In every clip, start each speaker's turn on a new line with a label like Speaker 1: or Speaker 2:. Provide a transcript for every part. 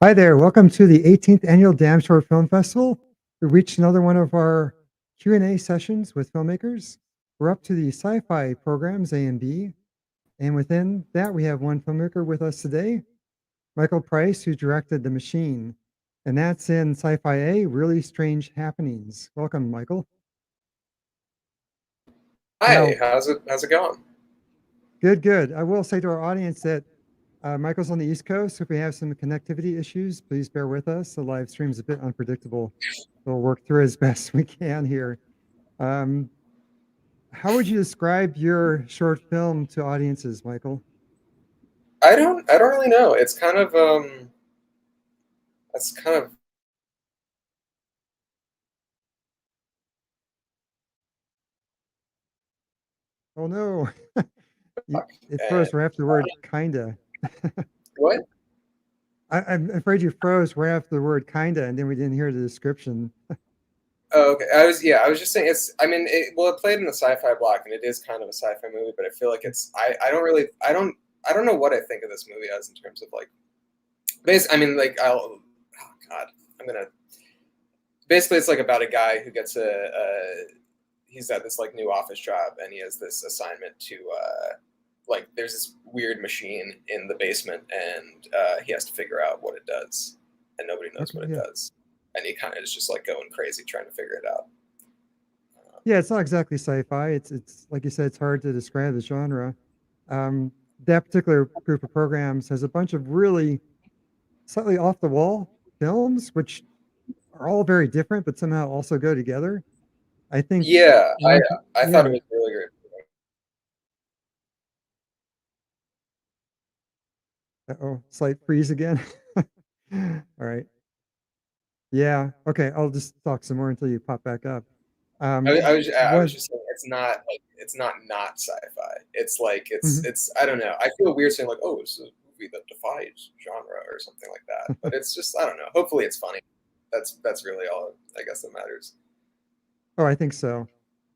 Speaker 1: Hi there. Welcome to the 18th Annual Damn Short Film Festival. We reached another one of our Q&A sessions with filmmakers. We're up to the Sci-fi programs A and B, and within that we have one filmmaker with us today, Michael Price, who directed The Machine, and that's in Sci-fi A, Really Strange Happenings. Welcome, Michael.
Speaker 2: Hi,
Speaker 1: Now,
Speaker 2: how's it going?
Speaker 1: good. I will say to our audience that Michael's on the East Coast. So if we have some connectivity issues, please bear with us. The live stream is a bit unpredictable. We'll work through as best we can here. Um, how would you describe your short film to audiences, Michael?
Speaker 2: I don't really know. It's kind of
Speaker 1: Oh no,
Speaker 2: fuck.
Speaker 1: it
Speaker 2: And
Speaker 1: froze right after the word kinda.
Speaker 2: what?
Speaker 1: I'm afraid you froze right after the word kinda, and then we didn't hear the description.
Speaker 2: Oh, okay. I was just saying well, it played in the sci-fi block, and it is kind of a sci-fi movie, but I feel like I don't really I don't know what I think of this movie as in terms of like oh God, I'm gonna basically it's like about a guy who gets he's at this like new office job, and he has this assignment to like there's this weird machine in the basement, and he has to figure out what it does, and nobody knows
Speaker 1: Okay,
Speaker 2: what it
Speaker 1: yeah.
Speaker 2: does, and he kind of is just like going crazy trying to figure it out.
Speaker 1: Yeah, it's not exactly sci-fi. It's like you said, it's hard to describe the genre. Um, that particular group of programs has a bunch of really slightly off the wall films, which are all very different, but somehow also go together. I think
Speaker 2: Yeah,
Speaker 1: one,
Speaker 2: I thought it
Speaker 1: yeah.
Speaker 2: was really great.
Speaker 1: Uh-oh, slight freeze again. All right. Yeah. Okay. I'll just talk some more until you pop back up.
Speaker 2: I was
Speaker 1: One.
Speaker 2: just saying it's not sci-fi. It's like
Speaker 1: Mhm.
Speaker 2: it's I don't know. I feel weird saying like, oh, it's a movie that defies genre or something like that. But it's just I don't know. Hopefully it's funny. That's really all I guess that matters.
Speaker 1: Oh, I think so.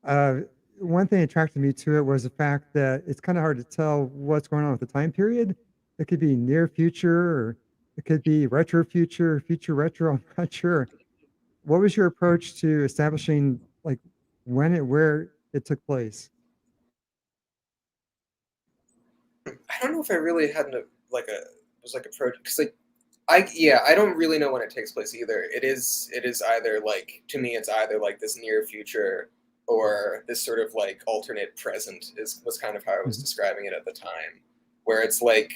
Speaker 1: Uh, one thing that attracted me to it was the fact that it's kind of hard to tell what's going on with the time period. It could be near future, or it could be retro future, future retro. I'm not sure. What was your approach to establishing like where it took place?
Speaker 2: I don't know if I really had like a was like a project because like I don't really know when it takes place either. It is either like to me it's either like this near future or this sort of like alternate present is was kind of how I was
Speaker 1: Mhm.
Speaker 2: describing it at the time, where it's like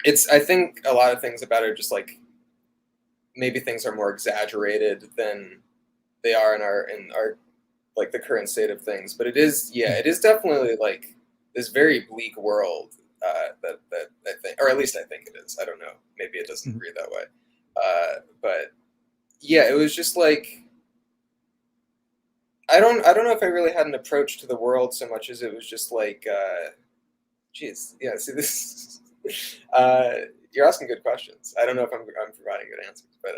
Speaker 2: it's I think a lot of things about it are just like maybe things are more exaggerated than they are in our like the current state of things. But
Speaker 1: Mhm.
Speaker 2: it is definitely like this very bleak world that I think, or at least I think it is. I don't know. Maybe it doesn't
Speaker 1: Mhm.
Speaker 2: read that way. But yeah, it was just like I don't know if I really had an approach to the world so much as it was just like, geez, yeah. See this. You're asking good questions. I don't know if I'm providing good answers, but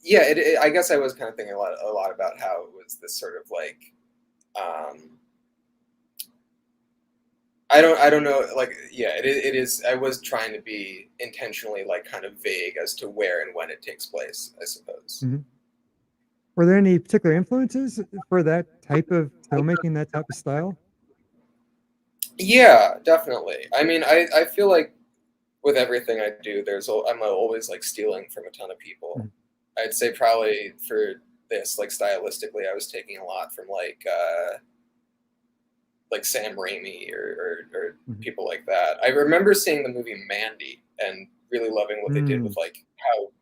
Speaker 2: yeah, I guess I was kind of thinking a lot about how it was this sort of like um, I don't know like yeah it is I was trying to be intentionally like kind of vague as to where and when it takes place, I suppose.
Speaker 1: Mhm. Were there any particular influences for that type of filmmaking, that type of style?
Speaker 2: Yeah, definitely. I mean, I feel like with everything I do, I'm always like stealing from a ton of people.
Speaker 1: Mhm.
Speaker 2: I'd say probably for this like stylistically, I was taking a lot from like Sam Raimi or
Speaker 1: Mhm.
Speaker 2: people like that. I remember seeing the movie Mandy and really loving what they did with
Speaker 1: Mm.
Speaker 2: like how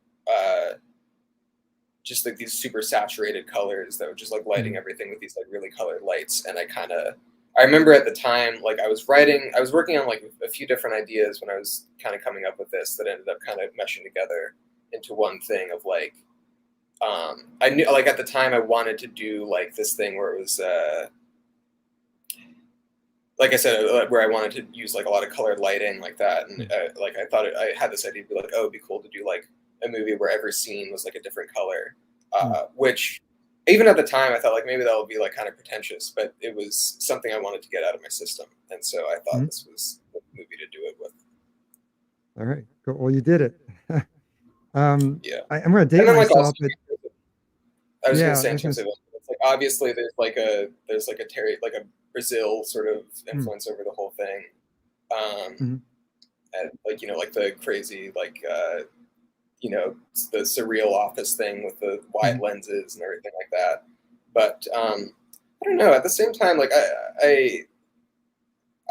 Speaker 2: just like these super saturated colors that were just like lighting
Speaker 1: Mhm.
Speaker 2: everything with these like really colored lights. And I remember at the time like I was working on like a few different ideas when I was kind of coming up with this that ended up kind of meshing together into one thing of like I knew like at the time I wanted to do like this thing where it was like I said, where I wanted to use like a lot of colored lighting like that, and
Speaker 1: Mhm.
Speaker 2: like I thought I had this idea to be like, oh, it'd be cool to do like a movie where every scene was like a different color,
Speaker 1: Mhm.
Speaker 2: which even at the time I thought like maybe that would be like kind of pretentious, but it was something I wanted to get out of my system, and so I thought
Speaker 1: Mhm.
Speaker 2: this was the movie to do it with.
Speaker 1: All right. Cool. Well, you did it.
Speaker 2: Yeah,
Speaker 1: I'm going to date
Speaker 2: and then like also,
Speaker 1: myself, but
Speaker 2: I was gonna
Speaker 1: yeah,
Speaker 2: say
Speaker 1: I
Speaker 2: in
Speaker 1: was going
Speaker 2: terms
Speaker 1: to,
Speaker 2: of it's like obviously there's like a Terry like a Brazil sort of influence over the whole thing. Um,
Speaker 1: mm-hmm,
Speaker 2: and like like the crazy the surreal office thing with the
Speaker 1: mm-hmm.
Speaker 2: wide lenses and everything like that. But I don't know. At the same time, like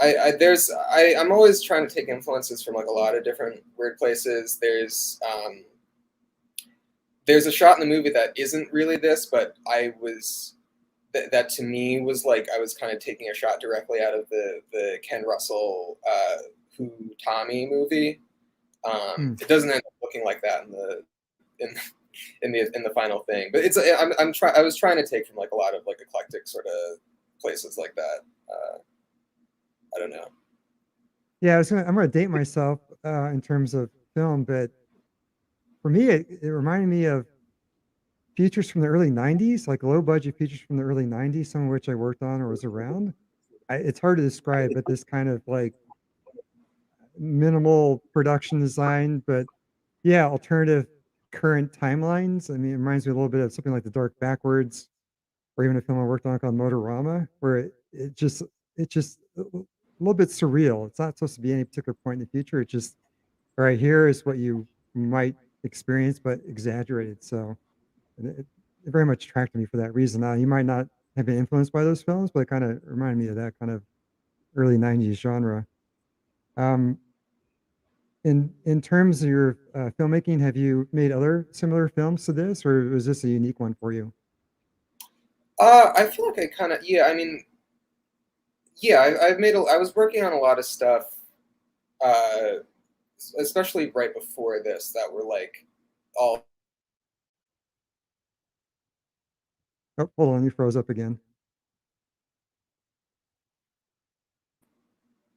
Speaker 2: I'm always trying to take influences from like a lot of different weird places. There's a shot in the movie that isn't really this, but that to me was like I was kind of taking a shot directly out of the Ken Russell Who Tommy movie.
Speaker 1: Mm.
Speaker 2: It doesn't end up looking like that in in the final thing, but I was trying to take from like a lot of like eclectic sort of places like that. I don't know.
Speaker 1: Yeah, I'm going to date myself in terms of film, but for me, it reminded me of features from the early 90s, like low budget features from the early 90s, some of which I worked on or was around. It's hard to describe, but this kind of like minimal production design, but yeah, alternative current timelines. I mean, it reminds me a little bit of something like The Dark Backwards, or even a film I worked on called Motorama, where it just a little bit surreal. It's not supposed to be any particular point in the future. It's just all right. Here is what you might experience, but exaggerated. So it very much attracted me for that reason. Now, you might not have been influenced by those films, but it kind of reminded me of that kind of early 90s genre. Um, in terms of your filmmaking, have you made other similar films to this, or was this a unique one for you?
Speaker 2: I feel like I kind of yeah. I mean, yeah. I was working on a lot of stuff, uh, especially right before this, that were like all
Speaker 1: Oh, hold on, you froze up again.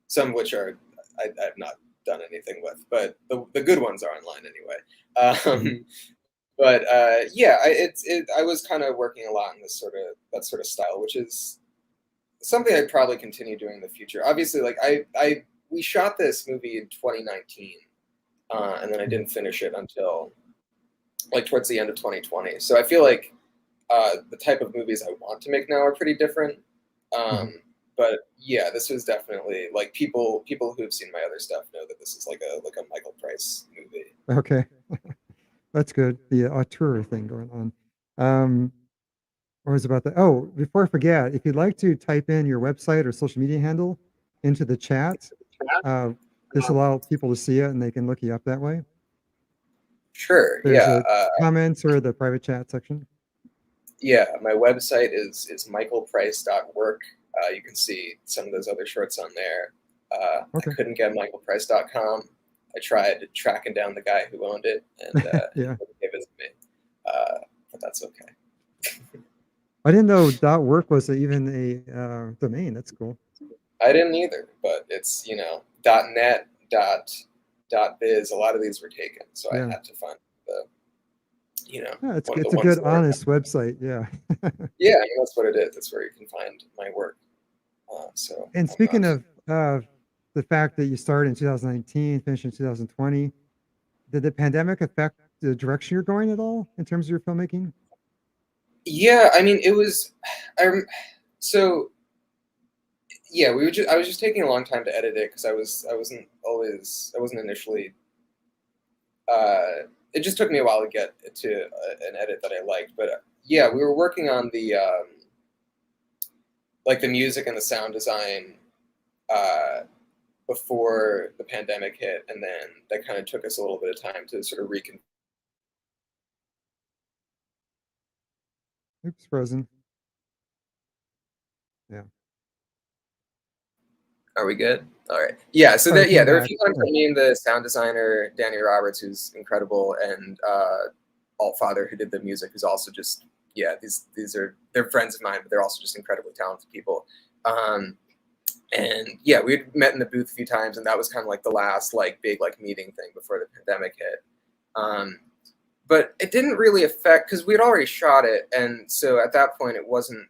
Speaker 2: some of which are I've not done anything with, but the good ones are online anyway.
Speaker 1: Mhm.
Speaker 2: But yeah, I was kind of working a lot in this sort of that sort of style, which is something I'd probably continue doing in the future. Obviously, like we shot this movie in 2019, and then I
Speaker 1: Mhm.
Speaker 2: didn't finish it until like towards the end of 2020. So I feel like the type of movies I want to make now are pretty different.
Speaker 1: Mhm.
Speaker 2: But yeah, this was definitely like people who've seen my other stuff know that this is like a Michael Price movie.
Speaker 1: Okay, that's good. The auteur thing going on. Um, what was about that? Oh, before I forget, if you'd like to type in your website or social media handle into the chat, uh, this allows people to see it and they can look you up that way.
Speaker 2: Sure,
Speaker 1: There's
Speaker 2: yeah,
Speaker 1: a comments or the private chat section.
Speaker 2: yeah. My website is michaelprice.work. You can see some of those other shorts on there. I
Speaker 1: Okay.
Speaker 2: couldn't get michaelprice.com. I tried tracking down the guy who owned it, and he
Speaker 1: Yeah.
Speaker 2: wouldn't give it to me. But that's okay.
Speaker 1: I didn't know .work was even a domain. That's cool.
Speaker 2: I didn't either, but it's .net, .biz. A lot of these were taken, so I
Speaker 1: Yeah.
Speaker 2: had to find the
Speaker 1: Yeah,
Speaker 2: one of the
Speaker 1: it's a
Speaker 2: ones
Speaker 1: good,
Speaker 2: that are.
Speaker 1: honest website. Yeah.
Speaker 2: Yeah, I mean, that's what it is. That's where you can find my work. So
Speaker 1: And
Speaker 2: I'm
Speaker 1: speaking
Speaker 2: not.
Speaker 1: of the fact that you started in 2019, finished in 2020, did the pandemic affect the direction you're going at all in terms of your filmmaking?
Speaker 2: Yeah, I mean, it was. So yeah, I was just taking a long time to edit it because I wasn't initially. It just took me a while to get to an edit that I liked, but yeah, we were working on the like the music and the sound design uh, before the pandemic hit, and then that kind of took us a little bit of time to sort of recon.
Speaker 1: Oops, frozen. Yeah.
Speaker 2: Are we good? All right. Yeah. So
Speaker 1: Oh, you came
Speaker 2: there were a
Speaker 1: back.
Speaker 2: few times
Speaker 1: Yeah.
Speaker 2: that me and the sound designer Danny Roberts, who's incredible, and Alt Father, who did the music, who's also just these are they're friends of mine, but they're also just incredibly talented people. Um, and yeah, we had met in the booth a few times, and that was kind of like the last like big like meeting thing before the pandemic hit. Um, but it didn't really affect because we had already shot it, and so at that point it wasn't.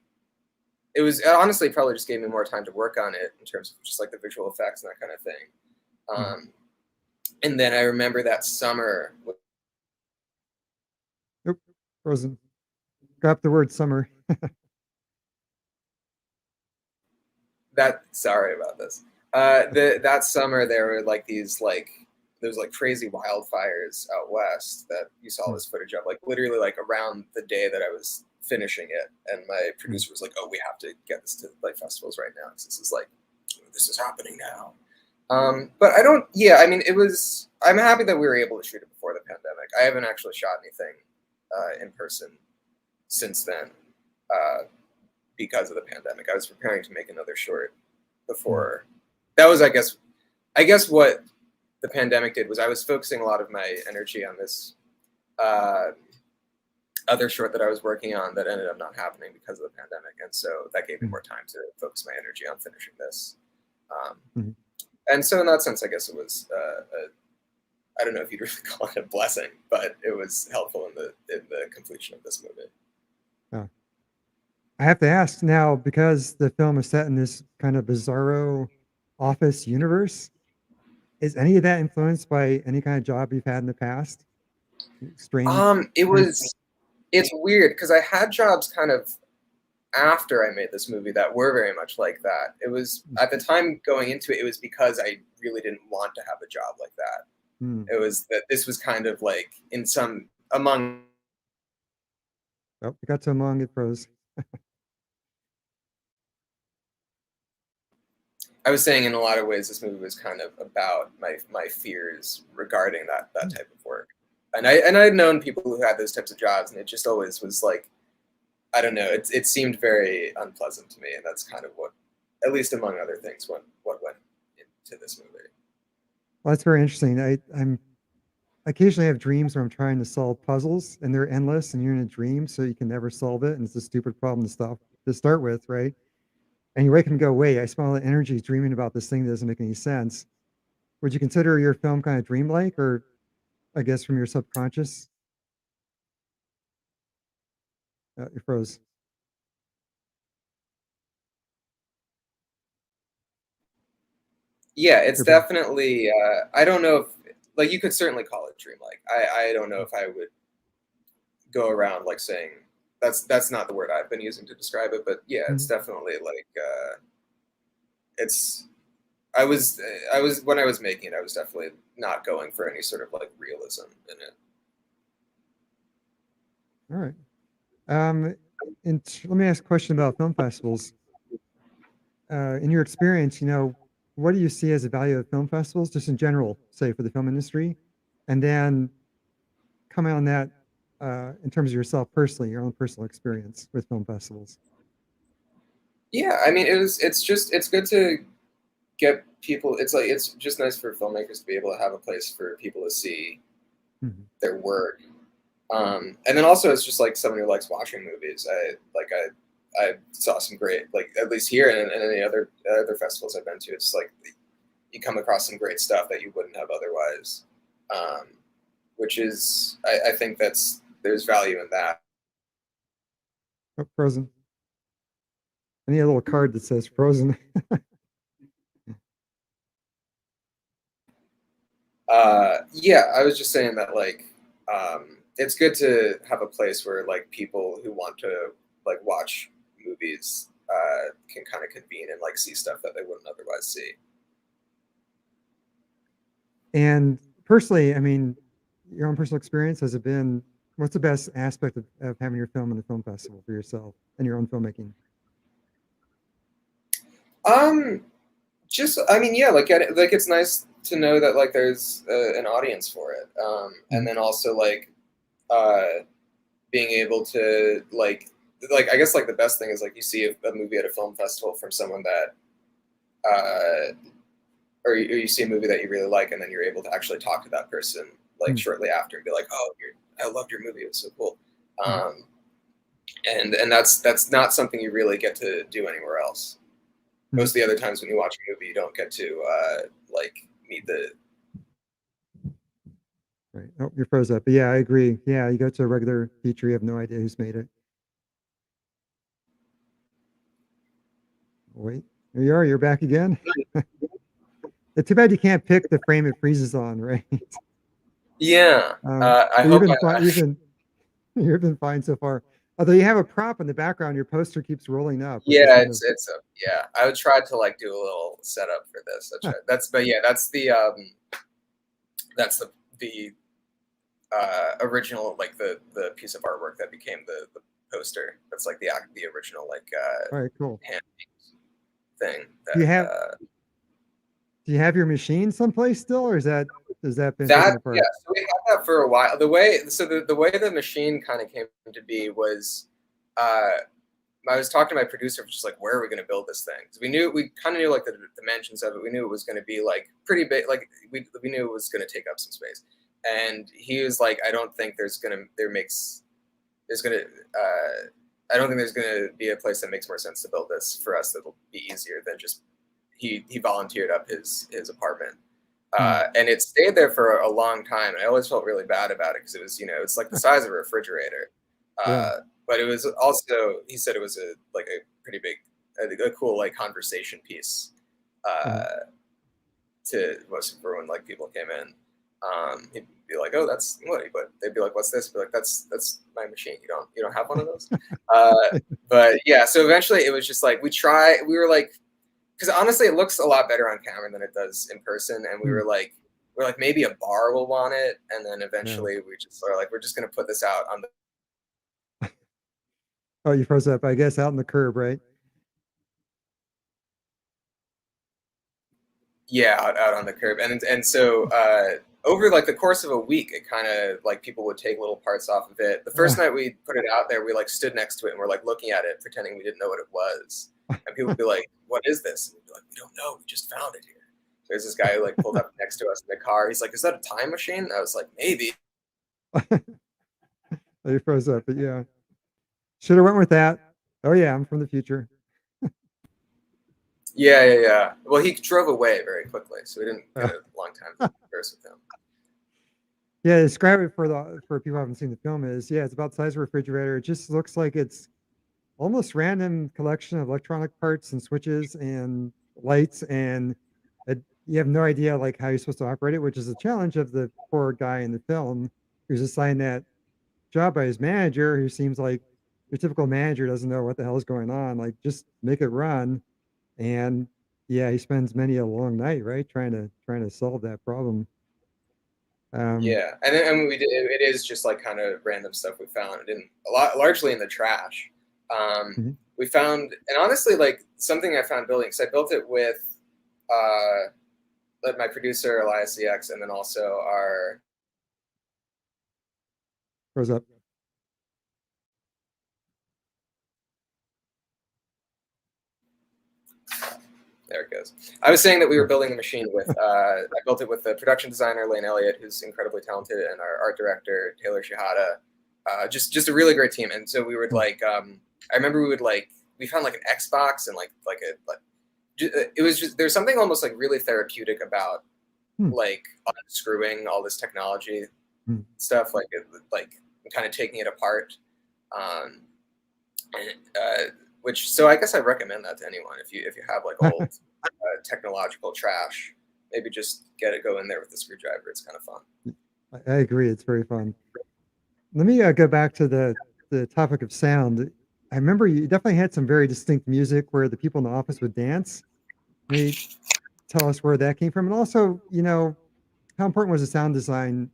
Speaker 2: It was honestly probably just gave me more time to work on it in terms of just like the visual effects and that kind of thing.
Speaker 1: Mhm.
Speaker 2: And then I remember that summer
Speaker 1: Frozen. Drop the word summer.
Speaker 2: Sorry about this. That summer there were like these like there's like crazy wildfires out west that you saw this footage of, like literally like around the day that I was finishing it, and my producer was like, "Oh, we have to get this to like festivals right now because this is happening now." But I don't. Yeah, I mean, it was. I'm happy that we were able to shoot it before the pandemic. I haven't actually shot anything in person since then because of the pandemic. I was preparing to make another short before. That was, I guess what the pandemic did was I was focusing a lot of my energy on this other short that I was working on that ended up not happening because of the pandemic, and so that gave me more time to focus my energy on finishing this. And so in that sense, I guess it was I don't know if you'd really call it a blessing, but it was helpful in the completion of this movie.
Speaker 1: Oh. I have to ask now, because the film is set in this kind of bizarro office universe, is any of that influenced by any kind of job you've had in the past? Strange.
Speaker 2: It's weird because I had jobs kind of after I made this movie that were very much like that. It was at the time going into it, it was because I really didn't want to have a job like that. It was that this was kind of like among.
Speaker 1: Oh, we got to among it froze.
Speaker 2: I was saying in a lot of ways, this movie was kind of about my fears regarding that type of work, and I'd known people who had those types of jobs, and it just always was like, I don't know, it seemed very unpleasant to me, and that's kind of what, at least among other things, what went into this movie.
Speaker 1: Well, that's very interesting. I occasionally have dreams where I'm trying to solve puzzles, and they're endless, and you're in a dream, so you can never solve it, and it's a stupid problem to start with, right? And you wake up and go, wait, I spent all the energy dreaming about this thing that doesn't make any sense. Would you consider your film kind of dreamlike, or I guess from your subconscious? You froze.
Speaker 2: Yeah, it's
Speaker 1: You're back.
Speaker 2: definitely. I don't know if like you could certainly call it dreamlike. I don't know if I would go around like saying that's not the word I've been using to describe it, but yeah, it's definitely like it's. I was when I was making it, I was definitely not going for any sort of like realism in it.
Speaker 1: All right. Let me ask a question about film festivals. In your experience, what do you see as the value of film festivals, just in general, say for the film industry, and then comment on that in terms of yourself personally, your own personal experience with film festivals.
Speaker 2: Yeah, I mean, it's good to get people. It's just nice for filmmakers to be able to have a place for people to see their work. And then also it's just like someone who likes watching movies. I saw some great, like at least here and any other festivals I've been to. It's like you come across some great stuff that you wouldn't have otherwise, which is I think there's value in that.
Speaker 1: Oh, frozen. I need a little card that says frozen.
Speaker 2: Yeah, I was just saying that like it's good to have a place where like people who want to like watch movies can kind of convene and like see stuff that they wouldn't otherwise see.
Speaker 1: And personally, I mean, your own personal experience, has it been, what's the best aspect of having your film in the film festival for yourself and your own filmmaking?
Speaker 2: Just I mean, yeah, like it's nice to know that like there's an audience for it, and then also like being able to like I guess like the best thing is like you see a movie at a film festival from someone that or you see a movie that you really like, and then you're able to actually talk to that person like shortly after and be like, oh, I loved your movie, it was so cool. And that's not something you really get to do anywhere else. Most of the other times when you watch a movie, you don't get to like meet the.
Speaker 1: Right. Oh, you're froze up. But yeah, I agree. Yeah, you go to a regular feature, you have no idea who's made it. Wait, there you are. You're back again. It's too bad you can't pick the frame it freezes on, right?
Speaker 2: Yeah, I hope.
Speaker 1: You've been fine so far. Although you have a prop in the background, your poster keeps rolling up, which is
Speaker 2: Yeah,
Speaker 1: kind of
Speaker 2: it's a yeah. I would try to like do a little setup for this. But yeah, that's the original like the piece of artwork that became the poster. That's like the original like
Speaker 1: all right, cool.
Speaker 2: hand thing
Speaker 1: Do you
Speaker 2: that
Speaker 1: have do you have your machine someplace still, or is that has that been taken
Speaker 2: that yeah.
Speaker 1: apart?
Speaker 2: So we had that for a while. The way the machine kind of came to be was. I was talking to my producer, just like, where are we going to build this thing? Because we kind of knew like the dimensions of it. We knew it was going to be like pretty big. Like we knew it was going to take up some space. And he was like, I don't think there's going to I don't think there's going to be a place that makes more sense to build this for us. That'll be easier than just he volunteered up his apartment. And it stayed there for a long time. And I always felt really bad about it because it was, it's like the size of a refrigerator.
Speaker 1: Yeah.
Speaker 2: But it was also, he said it was a pretty big, a cool like conversation piece to most for when like people came in. He'd be like, "Oh, that's what?" But they'd be like, "What's this?" Be like, "That's my machine. You don't have one of those." But yeah, so eventually it was just like we were like, because honestly, it looks a lot better on camera than it does in person, and we're like maybe a bar will want it, and then
Speaker 1: Yeah.
Speaker 2: eventually we just are like we're just gonna put this out on the
Speaker 1: Oh, you froze up, I guess, out in the curb, right?
Speaker 2: yeah out on the curb, and so over like the course of a week, it kind of like people would take little parts off of it. The first night we put it out there, we like stood next to it and we're like looking at it, pretending we didn't know what it was, and people would be like, "What is this?" And we'd be like, "We don't know. We just found it here." There's this guy who like pulled up next to us in the car. He's like, "Is that a time machine?" And I was like, "Maybe."
Speaker 1: Oh, you froze up, but yeah. Should have went with that. Oh yeah, I'm from the future.
Speaker 2: Yeah. Well, he drove away very quickly, so we didn't get a long time to converse with him.
Speaker 1: Yeah, describe it for people who haven't seen the film is yeah, it's about the size of a refrigerator. It just looks like it's almost random collection of electronic parts and switches and lights and you have no idea like how you're supposed to operate it, which is a challenge of the poor guy in the film who's assigned that job by his manager, who seems like your typical manager doesn't know what the hell is going on. Like just make it run. And yeah, he spends many a long night, right, trying to solve that problem. Um,
Speaker 2: Yeah, and we did. It is just like kind of random stuff we found in a lot, largely in the trash.
Speaker 1: mhm.
Speaker 2: We found, and honestly, like something I found building, because I built it with like my producer Elias CX, and then also our
Speaker 1: Goes up.
Speaker 2: there it goes. I was saying that we were building the machine with. I built it with the production designer Lane Elliott, who's incredibly talented, and our art director Taylor Shihada. Just a really great team. And so we would like. I remember we found like an Xbox and it was just there's something almost like really therapeutic about
Speaker 1: Hmm.
Speaker 2: like unscrewing all this technology
Speaker 1: Hmm.
Speaker 2: stuff, like kind of taking it apart. Um, and, which so I guess I recommend that to anyone if you have like old technological trash, maybe just go in there with the screwdriver. It's kind of fun.
Speaker 1: I agree. It's very fun. Let me go back to the topic of sound. I remember you definitely had some very distinct music where the people in the office would dance. Maybe tell us where that came from, and also, how important was the sound design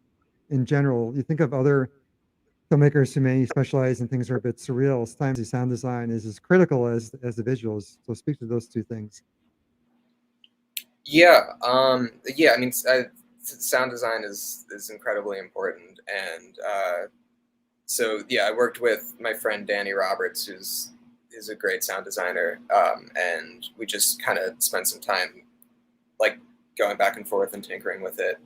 Speaker 1: in general? You think of other filmmakers who may specialize in things that are a bit surreal. Sometimes the sound design is as critical as the visuals. So speak to those two things.
Speaker 2: Yeah. I mean, sound design is incredibly important, and so yeah, I worked with my friend Danny Roberts, who's a great sound designer, and we just kind of spent some time like going back and forth and tinkering with it.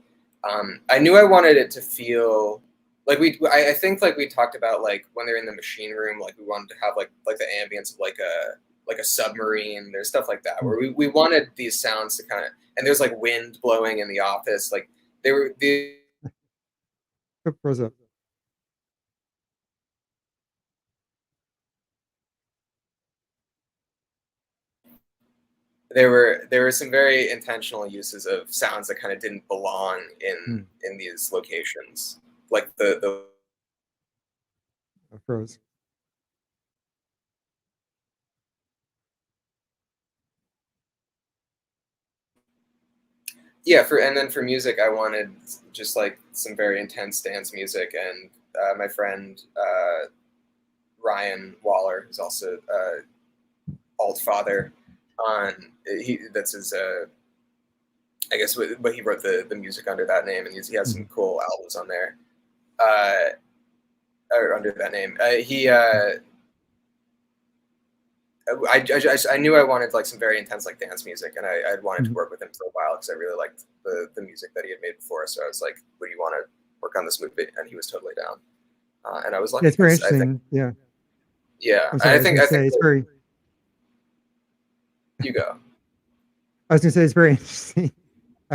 Speaker 2: I knew I wanted it to feel like I think like we talked about like when they're in the machine room, like we wanted to have like the ambience of like a submarine. There's stuff like that
Speaker 1: Hmm.
Speaker 2: where we wanted these sounds to kind of and there's like wind blowing in the office. Like they were the
Speaker 1: Oop, rose up.
Speaker 2: there were some very intentional uses of sounds that kind of didn't belong
Speaker 1: Hmm.
Speaker 2: in these locations, like the
Speaker 1: froze.
Speaker 2: Yeah, and then for music, I wanted just like some very intense dance music, and my friend Ryan Waller, who's also alt father, that's his I guess, but he wrote the music under that name, and he has some cool albums on there, or under that name. I knew I wanted like some very intense like dance music, and I'd wanted to work with him for a while because I really liked the music that he had made before. So I was like, "Would you want to work on this movie?" And he was totally down. And I was like,
Speaker 1: Yeah, it's very
Speaker 2: I
Speaker 1: interesting.
Speaker 2: think,
Speaker 1: Yeah.
Speaker 2: yeah,
Speaker 1: Sorry,
Speaker 2: I think
Speaker 1: it's very.
Speaker 2: You go.
Speaker 1: I was gonna say it's very interesting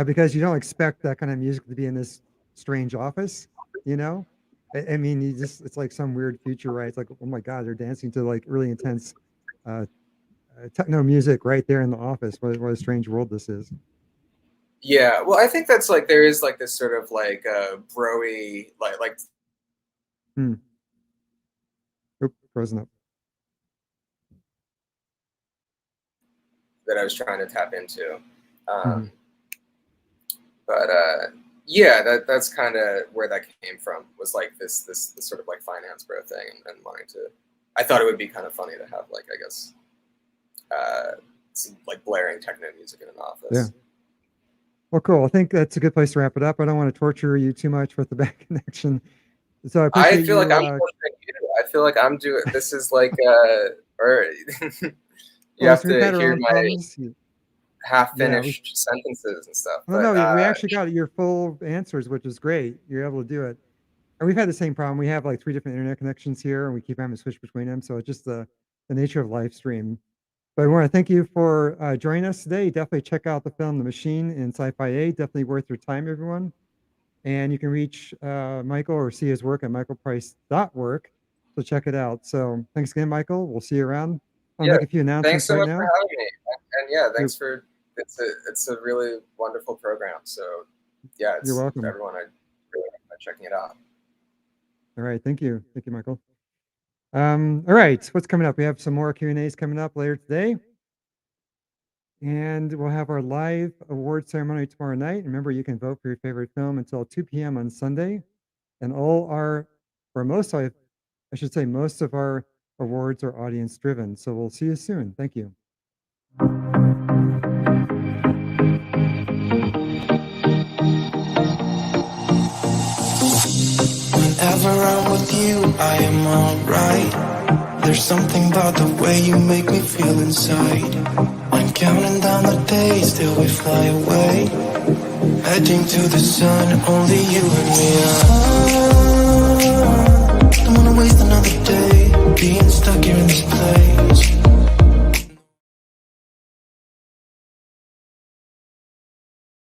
Speaker 1: because you don't expect that kind of music to be in this strange office. You know, I mean, it's like some weird future, right? It's like, oh my God, they're dancing to like really intense techno music right there in the office. What a strange world this is.
Speaker 2: Yeah, well, I think that's like there is like this sort of like bro-y like.
Speaker 1: Oop, frozen up.
Speaker 2: That I was trying to tap into, but yeah, that's kind of where that came from. Was like this sort of like finance bro thing, and wanting to. I thought it would be kind of funny to have like, I guess, some like blaring techno music in an office.
Speaker 1: Yeah. Well, cool. I think that's a good place to wrap it up. I don't want to torture you too much with the bad connection. So
Speaker 2: I feel like I'm torturing you. I feel like I'm doing. This is like, or you have to hear my half-finished sentences and stuff.
Speaker 1: Well,
Speaker 2: but,
Speaker 1: no, we actually got your full answers, which is great. You're able to do it. And we've had the same problem. We have like 3 different internet connections here, and we keep having to switch between them. So it's just the nature of live stream. But I want to thank you for joining us today. Definitely check out the film The Machine in Sci-fi A. Definitely worth your time, everyone. And you can reach Michael or see his work at michaelprice.work. So check it out. So thanks again, Michael. We'll see you around. I'll make a few announcements
Speaker 2: thanks so much
Speaker 1: now.
Speaker 2: for having me. And yeah, thanks for it's a really wonderful program. So yeah,
Speaker 1: You're welcome.
Speaker 2: Everyone, I really recommend checking it out.
Speaker 1: All right, thank you, Michael. All right, what's coming up? We have some more Q&As coming up later today. And we'll have our live award ceremony tomorrow night. Remember, you can vote for your favorite film until 2 p.m. on Sunday. And most of our awards are audience driven. So we'll see you soon. Thank you.
Speaker 3: Whenever I'm with you, I am alright. There's something about the way you make me feel inside. I'm counting down the days till we fly away, heading to the sun, only you and me. Don't wanna waste another day being stuck here in this place.